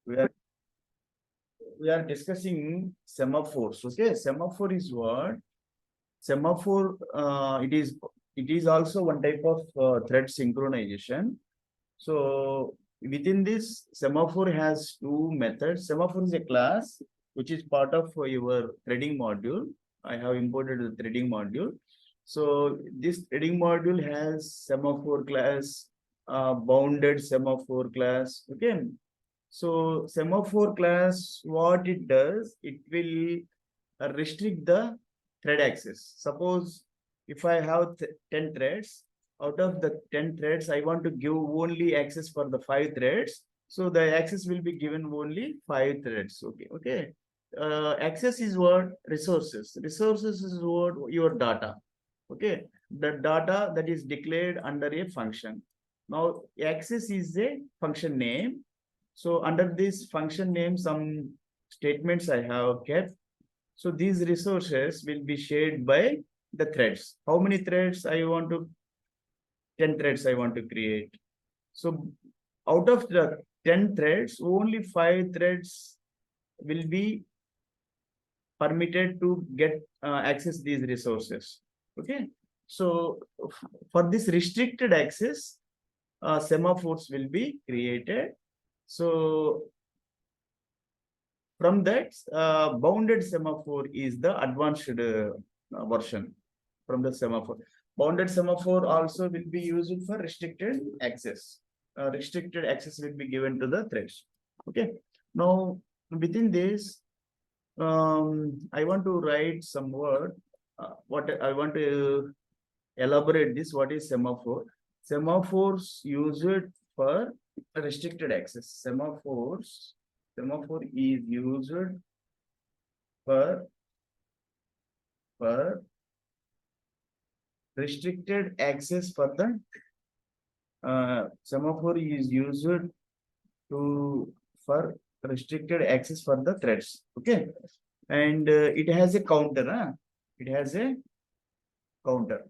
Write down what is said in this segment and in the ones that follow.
we are we are discussing semaphores. Okay, semaphore is what? Semaphore. It is also one type of thread synchronization. So within this, semaphore has two methods. Semaphore is a class which is part of your threading module. I have imported the threading module. So this threading module has semaphore class, bounded semaphore class. Okay. So semaphore class, what it does, it will restrict the thread access. Suppose if I have 10 threads, out of the 10 threads, I want to give only access for the 5 threads. So the access will be given only 5 threads. Okay. Okay. Access is what? Resources. Resources is what? Your data. Okay. The data that is declared under a function. Now, access is a function name. So under this function name, some statements I have kept. So these resources will be shared by the threads. How many threads I want to? 10 threads I want to create. So out of the 10 threads, only 5 threads will be permitted to get access these resources. Okay. So for this restricted access, semaphores will be created. So from that, bounded semaphore is the advanced version from the semaphore. Bounded semaphore also will be used for restricted access. Restricted access will be given to the threads. Okay. Now, within this, I want to write some word. What I want to elaborate this. What is semaphore? Semaphores used for restricted access. Semaphore is used for restricted access for the semaphore is used to for restricted access for the threads. Okay, and it has a counter. It has a counter.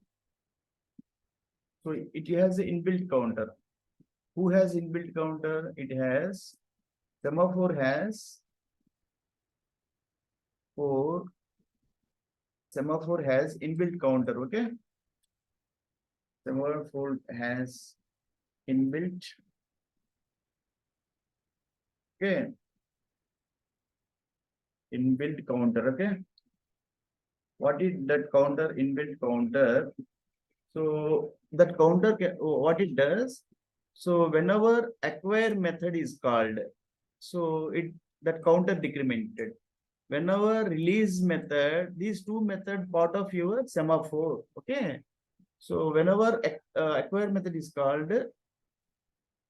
So it has an inbuilt counter. Who has inbuilt counter? It has semaphore has semaphore has inbuilt counter. Okay, semaphore has inbuilt. Okay, inbuilt counter. Okay, what is that counter? Inbuilt counter. So that counter, what it does? So whenever acquire method is called, so that counter decremented. Whenever release method, these two method part of your semaphore. Okay. So whenever acquire method is called,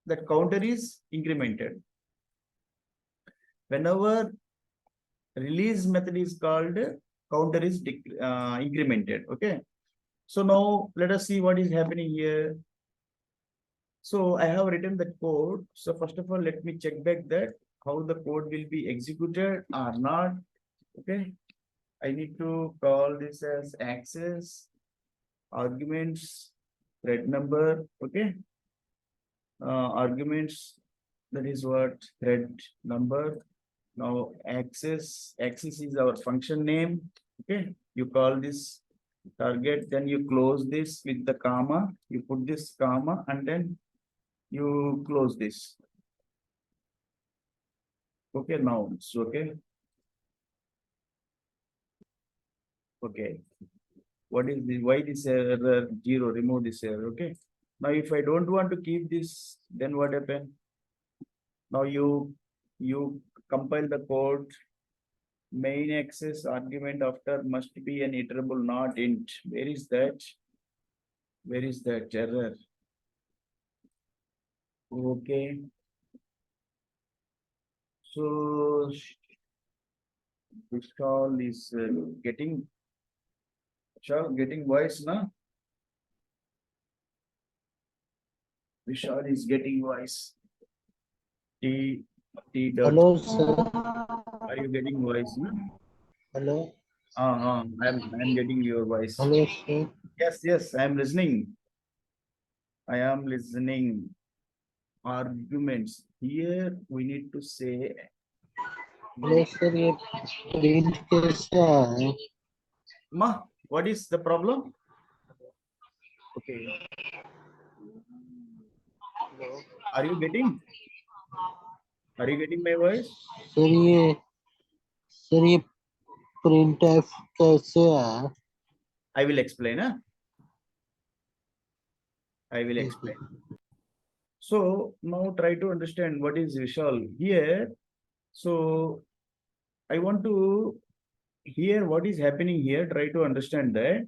that counter is incremented. Whenever release method is called, counter is incremented. Okay. So now let us see what is happening here. So I have written the code. So first of all, let me check back that how the code will be executed or not. Okay. I need to call this as access, arguments, thread number. Okay. Arguments, that is what? Thread number. Now access is our function name. Okay. You call this target, then you close this with the comma. You put this comma and then you close this. Okay, now it's okay. Okay. What is the why this error 0? Remove this error. Okay. Now if I don't want to keep this, then what happen? Now you compile the code. Main access argument after must be an iterable, not int. Where is that? Where is that error? Okay. So Vishal is getting voice now. Vishal is getting voice. T dot. Hello, sir. Are you getting voice? No? Hello. I'm getting your voice. Hello, sir. Yes, I am listening. I am listening. arguments. Here we need to say Hello, sir, ये print कैसा है? Ma, what is the problem? Okay. Are you getting? Are you getting my voice? Sir ये printf कैसे है? I will explain. Huh? I will ठीक है. explain. So now try to understand what is Vishal here. So I want to hear what is happening here. Try to understand that.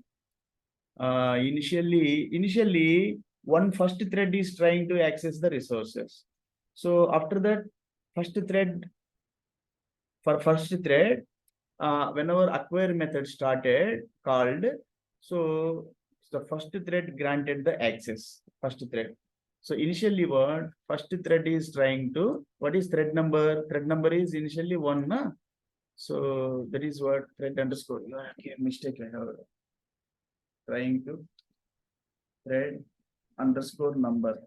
Initially, one first thread is trying to access the resources. So after that, first thread whenever acquire method started called, so the first thread granted the access. First thread. So initially, what first thread is trying to, what is thread number? Thread number is initially one, na? So that is what thread underscore. Okay, mistake I have. Trying to thread underscore number.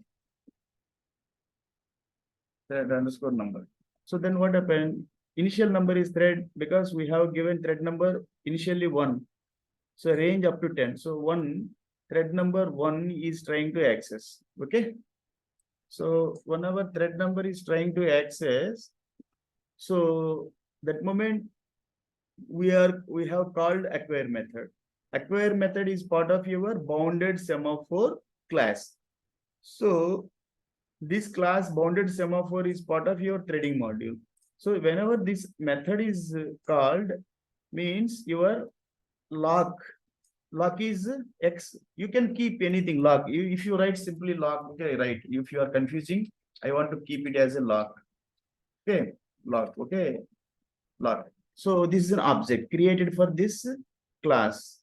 Thread underscore number. So then what happened? Initial number is thread because we have given thread number initially 1. So range up to 10. So thread number 1 is trying to access. Okay. So whenever thread number is trying to access, so that moment we have called acquire method. Acquire method is part of your bounded semaphore class. So this class bounded semaphore is part of your threading module. So whenever this method is called, means your lock is X. You can keep anything lock. If you write simply lock, okay, right. If you are confusing, I want to keep it as a lock. Okay, lock, okay, lock. So this is an object created for this class.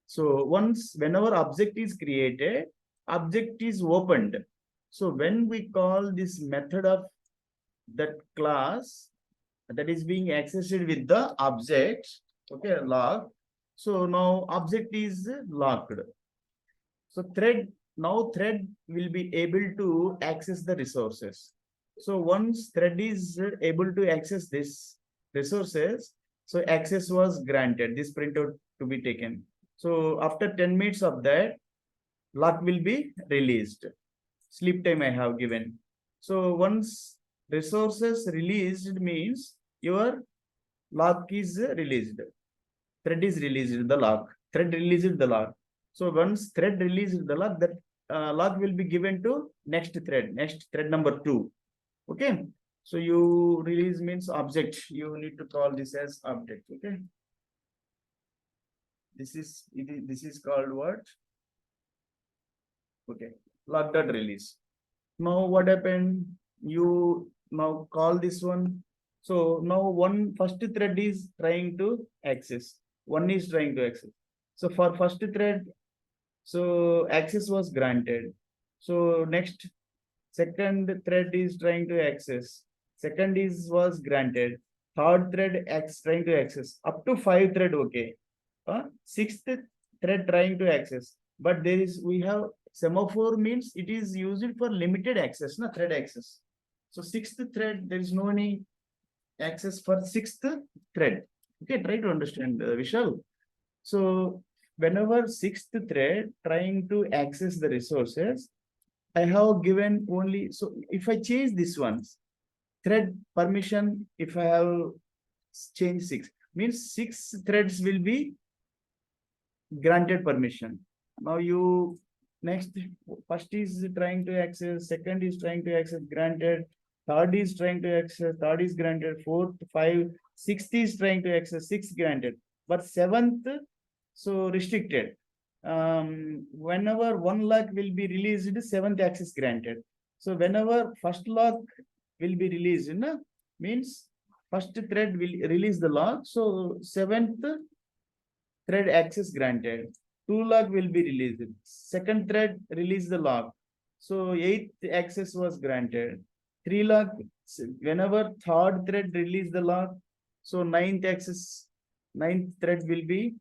So whenever object is created, object is opened. So when we call this method of that class that is being accessed with the object, okay, lock. So now object is locked. So thread will be able to access the resources. So once thread is able to access this resources, so access was granted, this printout to be taken. So after 10 minutes of that, lock will be released. Sleep time I have given. So once resources released means your lock is released. Thread is released the lock. Thread released the lock. So once thread released the lock, that lock will be given to next thread number 2. Okay. So you release means object. You need to call this as object. Okay. This is called what? Okay. Lock dot release. Now what happened? You now call this one. So now first thread is trying to access. One is trying to access. So for first thread, so access was granted. So next, second thread is trying to access. Second was granted. Third thread trying to access. Up to 5 thread, okay. Sixth thread trying to access. But we have semaphore means it is used for limited access, na thread access. So sixth thread, there is no any access for sixth thread. Okay, try to understand, Vishal. So whenever sixth thread trying to access the resources, I have given only, so if I change this one's thread permission, if I have changed 6, means 6 threads will be granted permission. Now you next, first is trying to access, second is trying to access, granted, third is trying to access, third is granted, fourth, 5, sixth is trying to access, 6 granted, but seventh, so restricted. Whenever one lock will be released, seventh access granted. So whenever first lock will be released, means first thread will release the lock. So seventh thread access granted. 2 lock will be released. Second thread release the lock. So 8th access was granted. 3 lock, whenever third thread release the lock, so 9th thread will be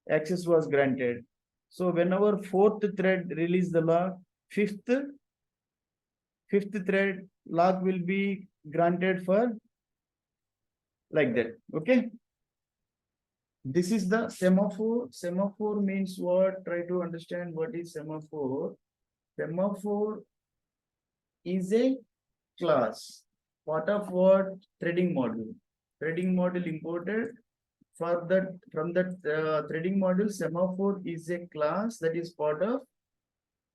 access was granted. So whenever 4th thread release the lock, 5th fifth thread lock will be granted for like that. Okay. This is the semaphore. Semaphore means what? Try to understand what is semaphore. Semaphore is a class, part of what? Threading module. Threading module imported for that from that threading module. Semaphore is a class that is part of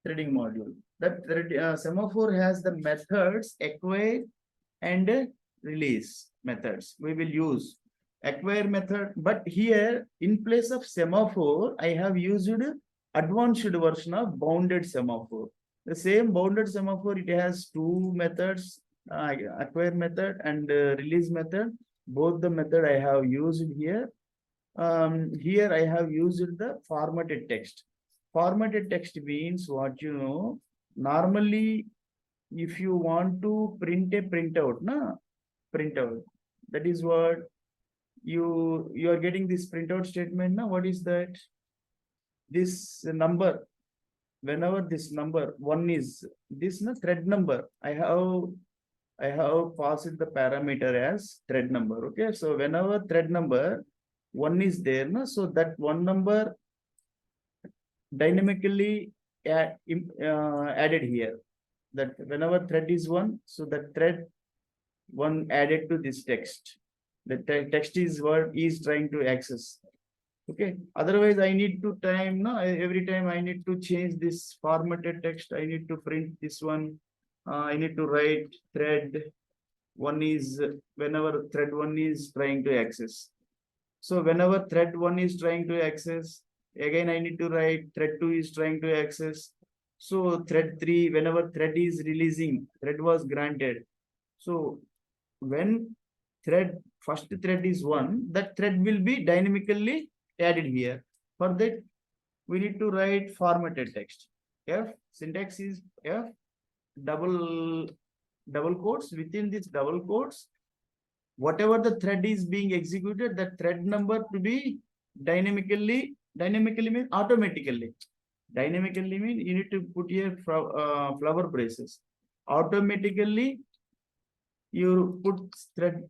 threading module. That semaphore has the methods acquire and release methods. We will use acquire method, but here in place of semaphore, I have used advanced version of bounded semaphore. The same bounded semaphore, it has two methods, acquire method and release method. Both the method I have used here. Here I have used the formatted text. Formatted text means what you know. Normally, if you want to print a printout, printout, that is what you are getting this printout statement. Now, what is that? This number. Whenever this number one is this thread number, I have passed the parameter as thread number. Okay, so whenever thread number one is there, so that one number dynamically added here. That whenever thread is one, so that thread one added to this text. The text is what is trying to access. Okay. Otherwise, I need to time every time I need to change this formatted text. I need to print this one. I need to write thread one is whenever thread one is trying to access. So whenever thread one is trying to access, again I need to write thread two is trying to access. So thread three, whenever thread is releasing, thread was granted. So when first thread is one, that thread will be dynamically added here. For that, we need to write formatted text. F syntax is F double quotes. Within this double quotes, whatever the thread is being executed, that thread number to be dynamically means automatically. Dynamically means you need to put here flower braces. Automatically, you put thread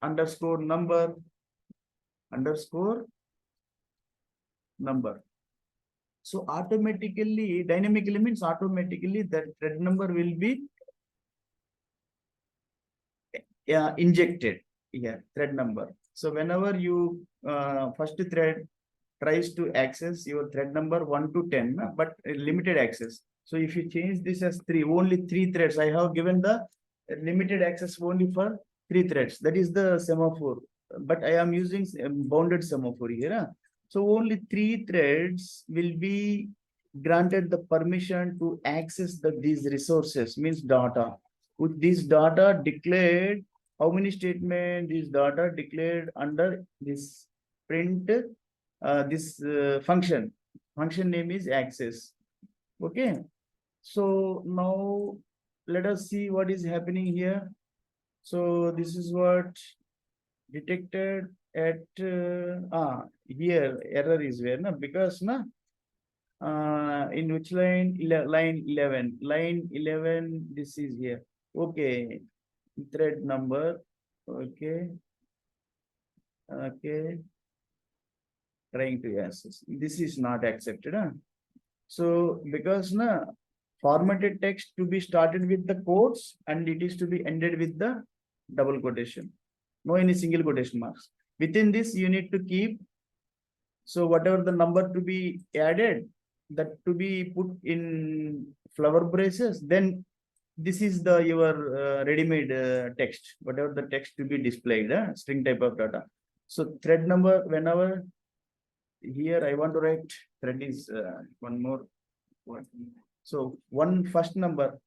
underscore number. So automatically, dynamically means automatically that thread number will be injected here, thread number. So whenever you first thread tries to access your thread number 1 to 10, but limited access. So if you change this as 3, only 3 threads, I have given the limited access only for 3 threads. That is the semaphore, but I am using bounded semaphore here. So only 3 threads will be granted the permission to access these resources, means data. With this data declared, how many statements is data declared under this print this function name is access. Okay, so now let us see what is happening here. So this is what detected at here error is where because in which line? Line 11 this is here. Okay, thread number. Okay, trying to access. This is not accepted. So because formatted text to be started with the quotes and it is to be ended with the double quotation. No any single quotation marks. Within this you need to keep. So whatever the number to be added, that to be put in flower braces, then this is the your ready-made text. Whatever the text to be displayed, string type of data. So thread number whenever. Here I want to write thread is one more one. So first number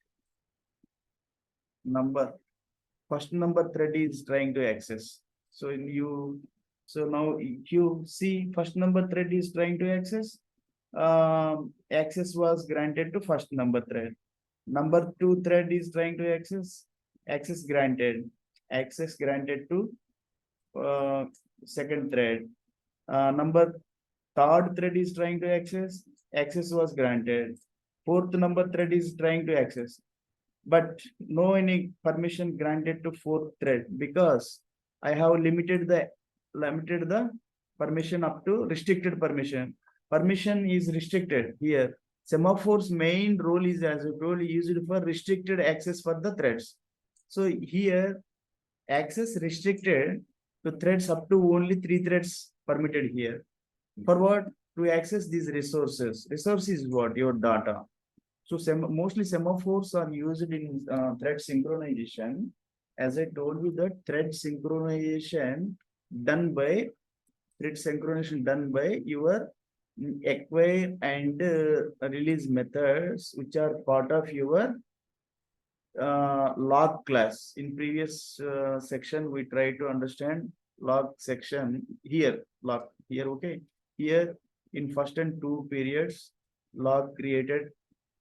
first number thread is trying to access. So now you see first number thread is trying to access. Access was granted to first number thread. Number 2 thread is trying to access. Access granted to second thread. Number third thread is trying to access. Access was granted. Fourth number thread is trying to access. but no any permission granted to fourth thread because I have limited the permission up to restricted permission. Permission is restricted here. Semaphore's main role is, as I told, used for restricted access for the threads. So here access restricted to threads up to only 3 threads permitted here. For what? To access these resources. Resource is what? Your data. So mostly semaphores are used in thread synchronization. As I told you, that thread synchronization done by your acquire and release methods, which are part of your log class. In previous section, we try to understand log section here, log here, okay. Here in first and two periods, log created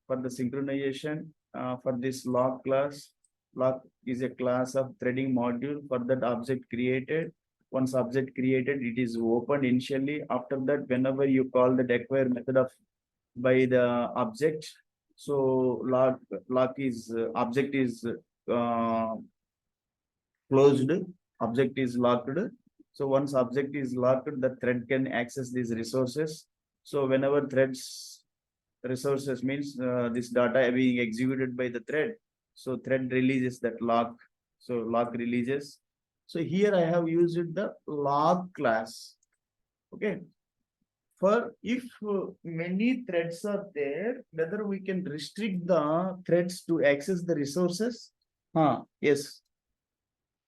for the synchronization for this log class. Log is a class of threading module for that object created. Once object created, it is opened initially. After that, whenever you call the acquire method of by the object, so log is object is closed, object is locked. So once object is locked, the thread can access these resources. So whenever threads resources means this data being executed by the thread, so thread releases that lock. So lock releases. So here I have used the log class. Okay. For if many threads are there, whether we can restrict the threads to access the resources? Yes.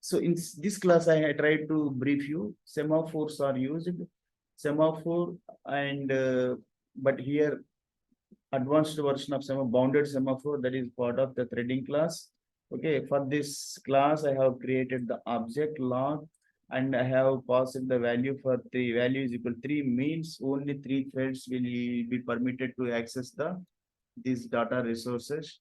So in this class, I tried to brief you. Semaphores are used. Semaphore and but here advanced version of bounded semaphore, that is part of the threading class. Okay, for this class, I have created the object log and I have passed the value for the value is equal to 3 means only 3 threads will be permitted to access these data resources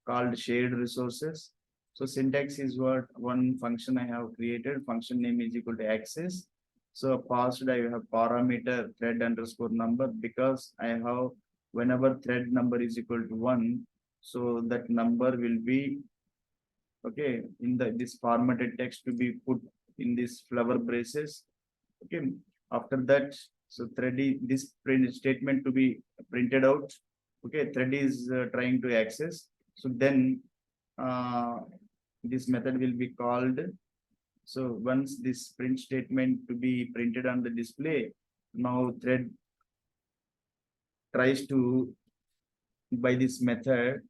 called shared resources. So syntax is what one function I have created, function name is equal to access. So passed I have parameter thread underscore number because I have whenever thread number is equal to 1, so that number will be okay in this formatted text to be put in this flower braces. Okay, after that, so thread is this print statement to be printed out. Okay, thread is trying to access. So then this method will be called. So once this print statement to be printed on the display, now thread tries to by this method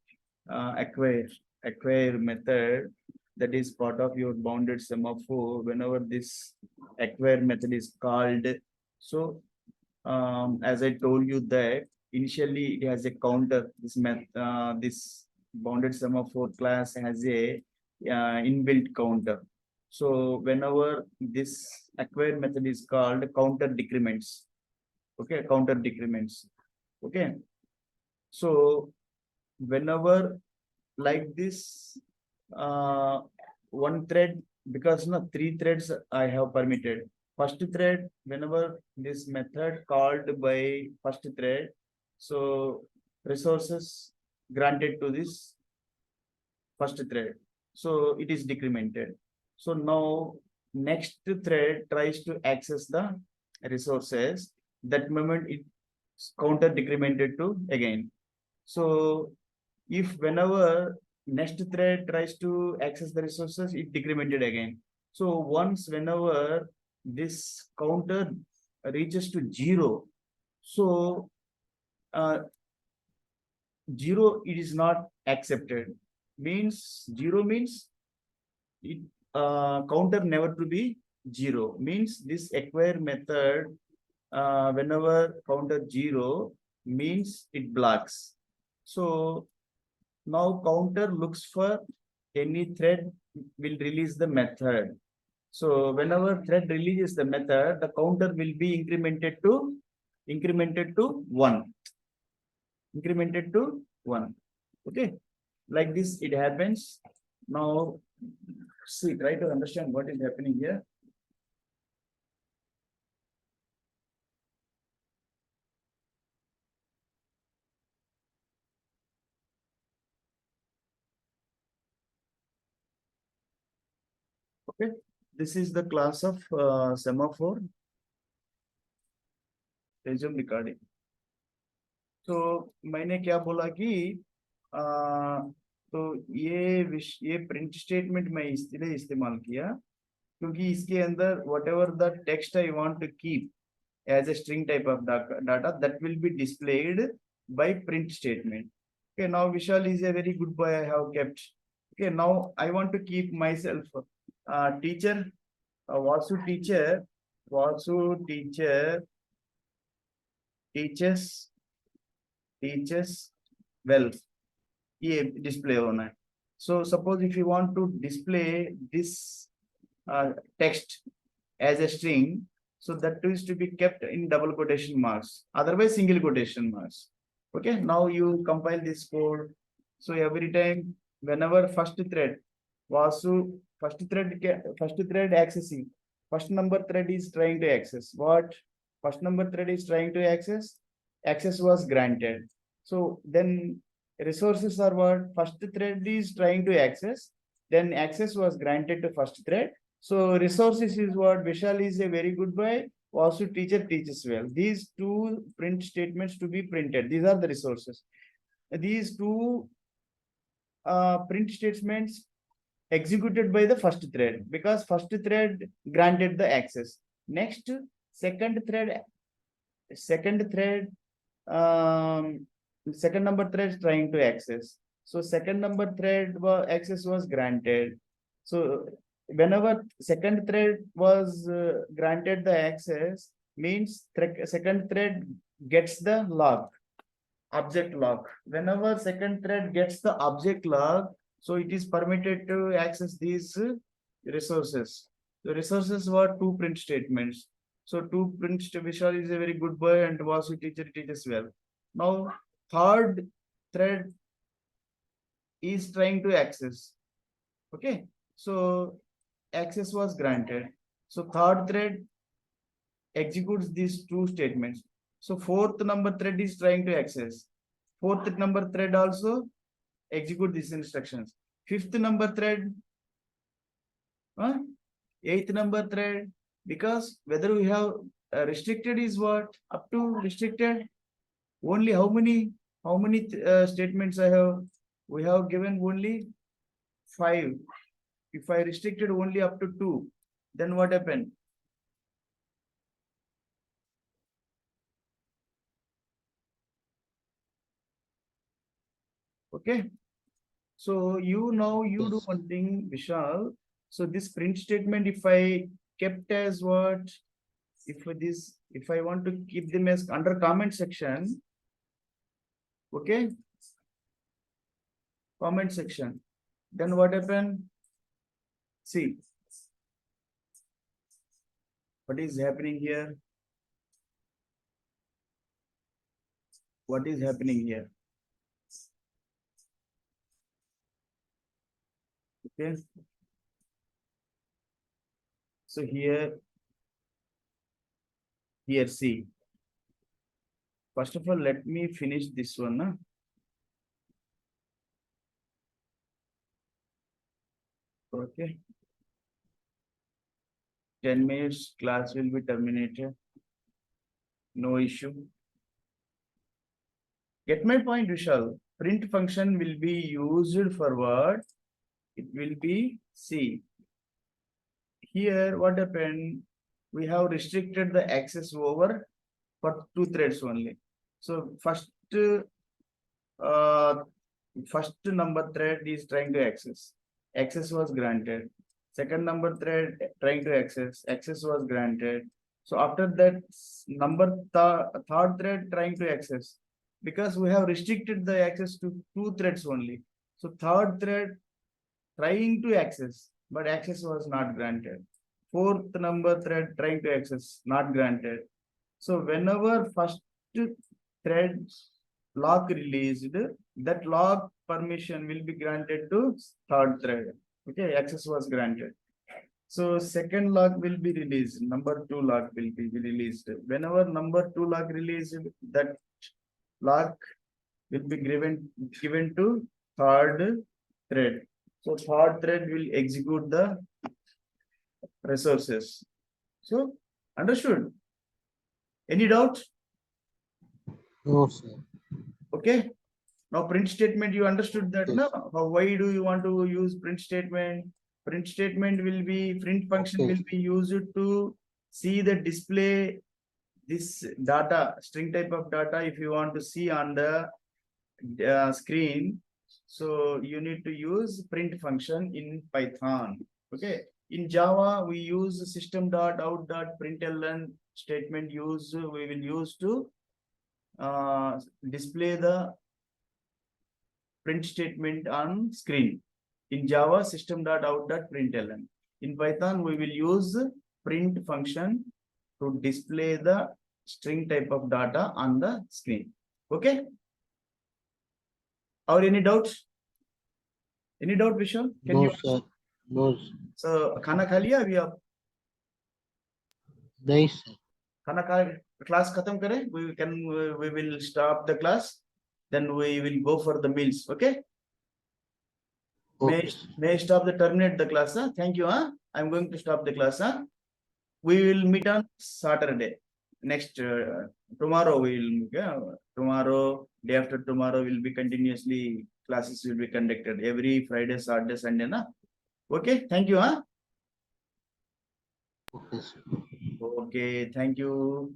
acquire method, that is part of your bounded semaphore. Whenever this acquire method is called, so as I told you that initially it has a counter. This bounded semaphore class has a inbuilt counter. So whenever this acquire method is called, counter decrements. Okay, counter decrements. Okay, so whenever like this one thread, because no 3 threads I have permitted. First thread, whenever this method called by first thread, so resources granted to this first thread, so it is decremented. So now next thread tries to access the resources, that moment it counter decremented to again. So if whenever next thread tries to access the resources, it decremented again. So once whenever this counter reaches to 0, so 0 it is not accepted. Means 0 means it counter never to be 0. Means this acquire method whenever counter 0 means it blocks. So now counter looks for any thread will release the method. So whenever thread releases the method, the counter will be incremented to 1. Incremented to 1. Okay. Like this it happens. Now see, try to understand what is happening here. Okay, this is the class of semaphore. Resume recording. तो मैंने क्या बोला कि तो ये print statement मैं इसलिए इस्तेमाल किया क्योंकि इसके अंदर whatever the text I want to keep as a string type of data that will be displayed by print statement. Okay, now Vishal is a very good boy. I have kept. Okay, now I want to keep myself teacher. Vasu teacher teaches well. ये display होना है. So suppose if you want to display this text as a string, so that is to be kept in double quotation marks, otherwise single quotation marks. Okay, now you compile this code. So every time, whenever first thread accessing, first number thread is trying to access what? First number thread is trying to access was granted. So then resources are what? First thread is trying to access, then access was granted to first thread. So resources is what? Vishal is a very good boy. Also teacher teaches well. These two print statements to be printed. These are the resources. These two print statements executed by the first thread because first thread granted the access. Next, second thread second number thread trying to access. So second number thread access was granted. So whenever second thread was granted the access, means second thread gets the log, object log. Whenever second thread gets the object log, so it is permitted to access these resources. The resources were two print statements. So two print Vishal is a very good boy and Vasu teacher teaches well. Now third thread is trying to access. Okay, so access was granted. So third thread executes these two statements. So fourth number thread is trying to access. Fourth number thread also execute these instructions. Fifth number thread, eighth number thread, because whether we have restricted is what? Up to restricted only how many statements I have? We have given only 5. If I restricted only up to 2, then what happened? Okay, so you do one thing, Vishal. So this print statement, if I kept as what? If I want to keep them as under comment section, okay, comment section, then what happened? See what is happening here. What is happening here? Okay, so here see, first of all let me finish this one. Okay, 10 minutes class will be terminated, no issue. Get my point, Vishal? Print function will be used for what? It will be C. Here what happened? We have restricted the access over for 2 threads only. So first number thread is trying to access. Access was granted. Second number thread trying to access. Access was granted. So after that, third thread trying to access, because we have restricted the access to 2 threads only. So third thread trying to access, but access was not granted. Fourth number thread trying to access, not granted. So whenever first thread lock released, that lock permission will be granted to third thread. Okay, access was granted. So second lock will be released, number 2 lock will be released. Whenever number 2 lock released, that lock will be given to third thread. So third thread will execute the resources. So, understood? Any doubt? No, sir. Okay. Now print statement, you understood that, Okay, no? Why do you want to use print statement? Print statement will be, print function Okay. will be used to see the display this data, string type of data, if you want to see on the screen. So you need to use print function in Python. Okay. In Java, we use system.out.println statement we will use to display the print statement on screen. In Java, system.out.println. In Python, we will use print function to display the string type of data on the screen. Okay. Or any doubts? Any doubt, Vishal? Can no, you? sir. No, sir. So, खाना खा लिया अभी आप? नहीं, sir. खाना खा class खत्म करें? We will stop the class. Then we will go for the meals. Okay. Okay, sir. May I stop the terminate the class? Huh? Thank you. Huh? I'm going to stop the class. Huh? We will meet on Saturday. Next tomorrow we will tomorrow, day after tomorrow will be continuously classes will be conducted every Friday, Saturday, Sunday. Na? Okay. Thank you. Huh? Okay, sir. Okay. Thank you.